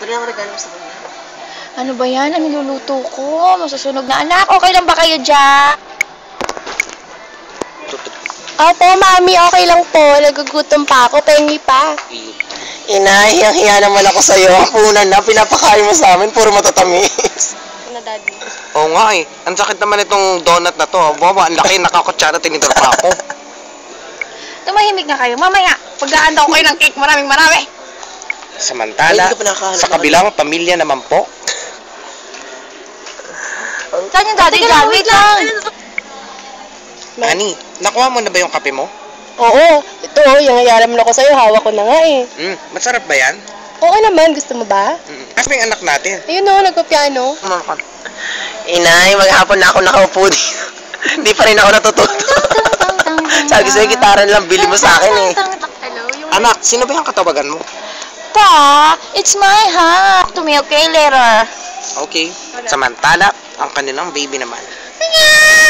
Ano yung regalo mo sa kanya? Ano ba yan? Ang niluluto ko? Masusunog na anak. Okay lang ba kayo dyan? Opo, mami. Okay lang po. Nagugutom pa ako. Pengi pa. Inay, hiyang-hiya naman ako sa'yo. Hapunan na, pinapakain mo sa amin. Puro matatamis. Ano, daddy? Oo nga eh. Ang sakit naman itong donut na to. Baba, ang laki. Nakakutsara, tinidor pa ako. Tumahimik na kayo. Mamaya, pag-aanda ko kayo ng cake. Maraming marami. Samantala, sa kabilang pamilya naman po. Saan yung daddy dyan? Wait lang. Ani, nakuha mo na ba yung kape mo? Oo, ito, yung hayaran mo na ko sa'yo. Hawak ko na nga eh. Masarap ba yan? Oo naman, gusto mo ba? Kasi may anak natin. Ayun o, nagpa-piano. Inay, maghapon na ako nakaupo dito. Hindi pa rin ako natututo. Sabi sa'yo, gitaran lang, bili mo sa akin eh. Hello, yung... Anak, sino ba yung katawagan mo? Pa, it's my heart. To me, okay, later. Okay. Samantala, ang kanilang baby naman. Yeah!